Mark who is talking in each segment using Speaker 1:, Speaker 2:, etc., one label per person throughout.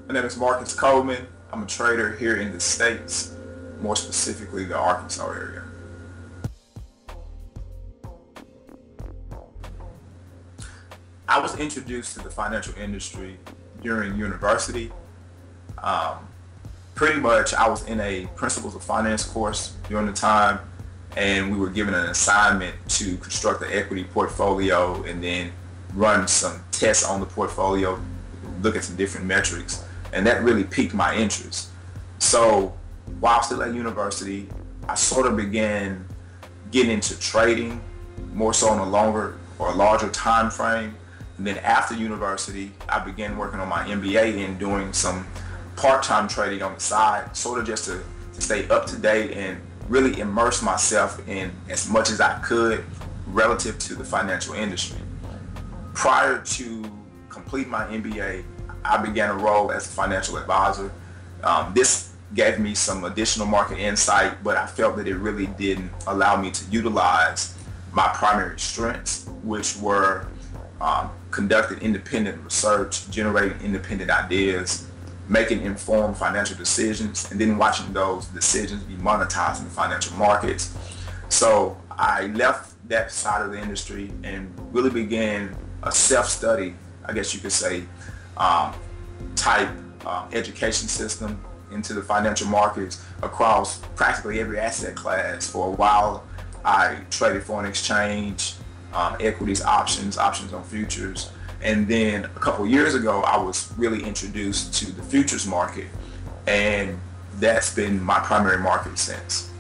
Speaker 1: My name is Marcus Coleman. I'm a trader here in the States, more specifically the Arkansas area. I was introduced to the financial industry during university. Pretty much I was in a Principles of Finance course during the time, and we were given an assignment to construct an equity portfolio and then run some tests on the portfolio, look at some different metrics, and that really piqued my interest. So while still at university, I sort of began getting into trading, more so on a longer or a larger time frame. And then after university, I began working on my MBA and doing some part-time trading on the side, sort of just to stay up to date and really immerse myself in as much as I could relative to the financial industry. Prior to complete my MBA, I began a role as a financial advisor. This gave me some additional market insight, but I felt that it really didn't allow me to utilize my primary strengths, which were conducting independent research, generating independent ideas, making informed financial decisions, and then watching those decisions be monetized in the financial markets. So I left that side of the industry and really began a self-study, I guess you could say, type education system into the financial markets across practically every asset class. For a while, I traded foreign exchange, equities, options on futures. And then a couple of years ago, I was really introduced to the futures market, and that's been my primary market since.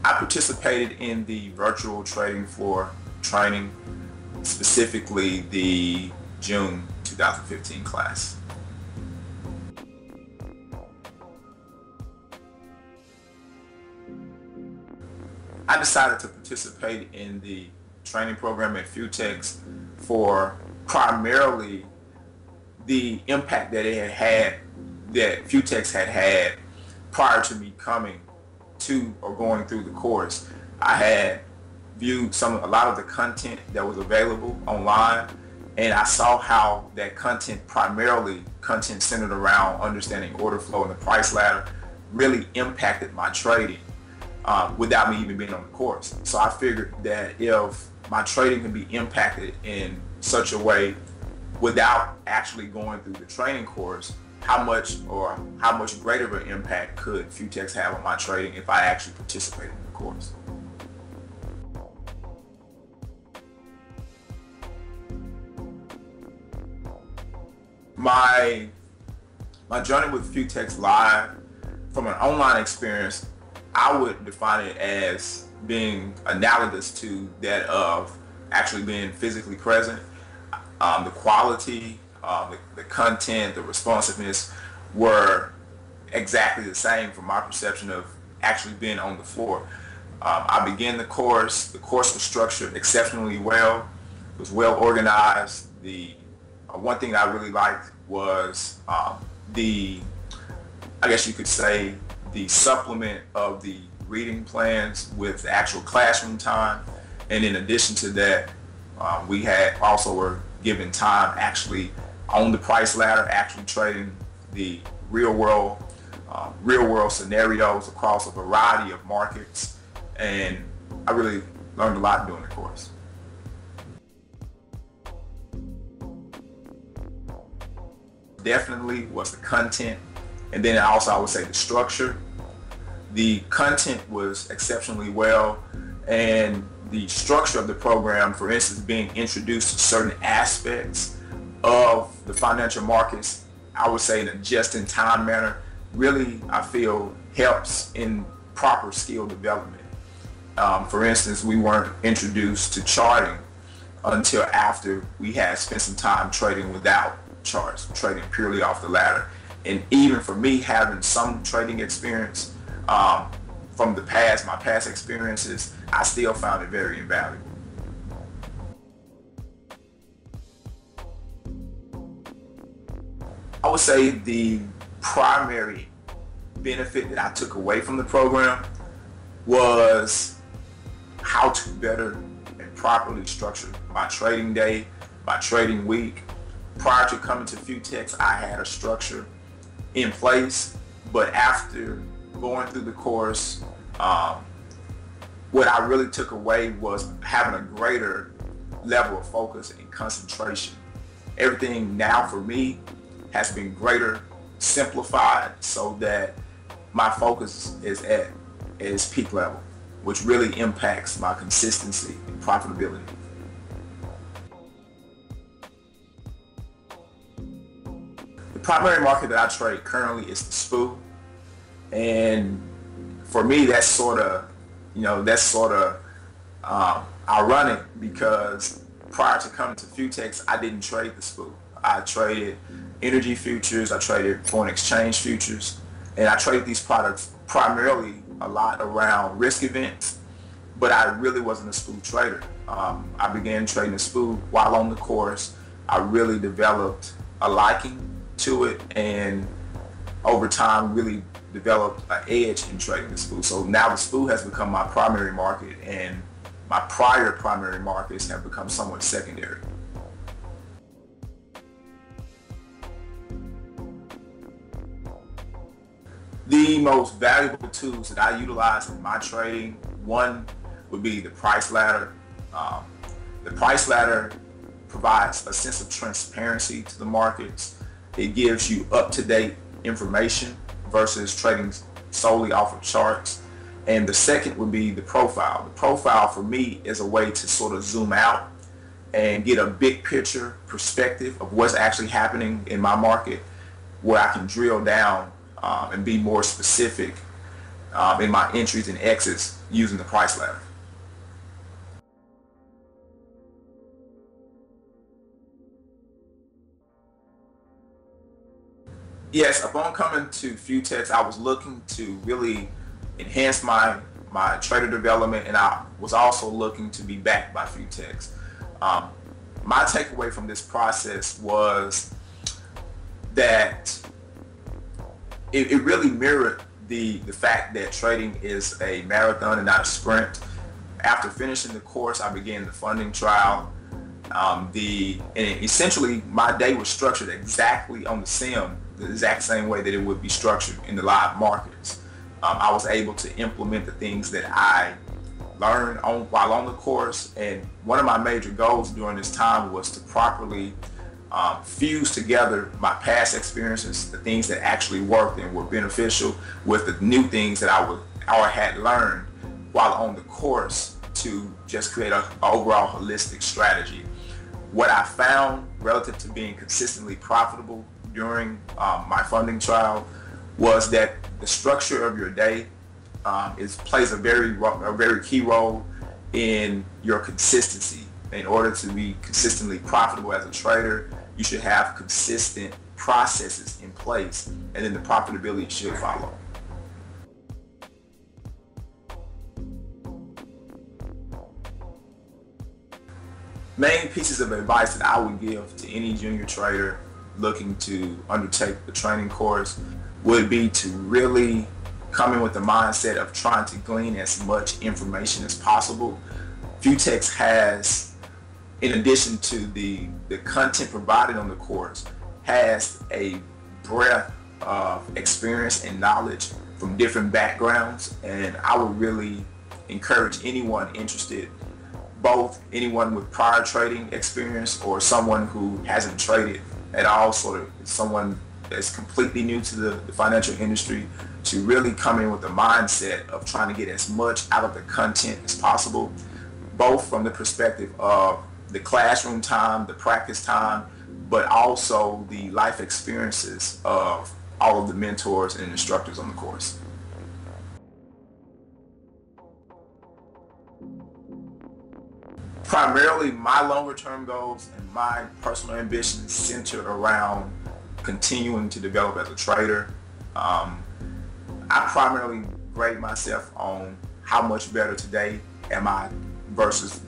Speaker 1: I participated in the virtual trading floor training, specifically the June 2015 class. I decided to participate in the training program at Futex for primarily the impact that it had, that Futex had prior to me coming to or going through the course. I had viewed a lot of the content that was available online, and I saw how that content, primarily content centered around understanding order flow and the price ladder, really impacted my trading. Without me even being on the course. So I figured that if my trading can be impacted in such a way without actually going through the training course, how much greater of an impact could Futex have on my trading if I actually participated in the course? My journey with FutexLive, from an online experience, I would define it as being analogous to that of actually being physically present. The quality, the content, the responsiveness were exactly the same from my perception of actually being on the floor. I began the course was structured exceptionally well, it was well organized. The one thing I really liked was I guess you could say, the supplement of the reading plans with actual classroom time. And in addition to that, we were given time actually on the price ladder, actually trading the real world scenarios across a variety of markets. And I really learned a lot during the course. Definitely was the content. And then also I would say the structure. The content was exceptionally well, and the structure of the program, for instance, being introduced to certain aspects of the financial markets, I would say in a just-in-time manner, really, I feel, helps in proper skill development. For instance, we weren't introduced to charting until after we had spent some time trading without charts, trading purely off the ladder. And even for me, having some trading experience from my past experiences, I still found it very invaluable. I would say the primary benefit that I took away from the program was how to better and properly structure my trading day, my trading week. Prior to coming to Futex, I had a structure in place, but after going through the course, what I really took away was having a greater level of focus and concentration. Everything now for me has been greater simplified so that my focus is at its peak level, which really impacts my consistency and profitability. The primary market that I trade currently is the SPU, and for me that's sort of ironic because prior to coming to Futex, I didn't trade the SPU. I traded energy futures, I traded foreign exchange futures, and I traded these products primarily a lot around risk events, but I really wasn't a SPU trader. I began trading the SPU while on the course. I really developed a liking to it, and over time really developed an edge in trading the SPU. So now the SPU has become my primary market, and my prior primary markets have become somewhat secondary. The most valuable tools that I utilize in my trading, one would be the price ladder. The price ladder provides a sense of transparency to the markets. It gives you up-to-date information versus trading solely off of charts. And the second would be the profile. The profile for me is a way to sort of zoom out and get a big picture perspective of what's actually happening in my market, where I can drill down and be more specific in my entries and exits using the price ladder. Yes, upon coming to Futex, I was looking to really enhance my trader development, and I was also looking to be backed by Futex. My takeaway from this process was that it really mirrored the fact that trading is a marathon and not a sprint. After finishing the course, I began the funding trial. And essentially my day was structured exactly on the sim, the exact same way that it would be structured in the live markets. I was able to implement the things that I learned while on the course, and one of my major goals during this time was to properly fuse together my past experiences, the things that actually worked and were beneficial, with the new things that I had learned while on the course to just create an overall holistic strategy. What I found relative to being consistently profitable during my funding trial was that the structure of your day plays a very key role in your consistency. In order to be consistently profitable as a trader, you should have consistent processes in place, and then the profitability should follow. Main pieces of advice that I would give to any junior trader looking to undertake the training course would be to really come in with the mindset of trying to glean as much information as possible. Futex has, in addition to the content provided on the course, has a breadth of experience and knowledge from different backgrounds, and I would really encourage anyone interested, both anyone with prior trading experience or someone who hasn't traded at all, sort of someone that's completely new to the financial industry, to really come in with the mindset of trying to get as much out of the content as possible, both from the perspective of the classroom time, the practice time, but also the life experiences of all of the mentors and instructors on the course. Primarily, my longer term goals and my personal ambitions center around continuing to develop as a trader. I primarily grade myself on how much better today am I versus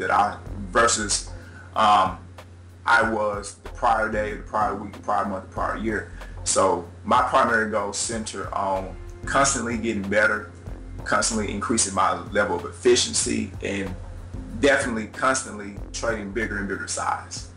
Speaker 1: I was the prior day, the prior week, the prior month, the prior year. So my primary goals center on constantly getting better, constantly increasing my level of efficiency, and definitely constantly trading bigger and bigger size.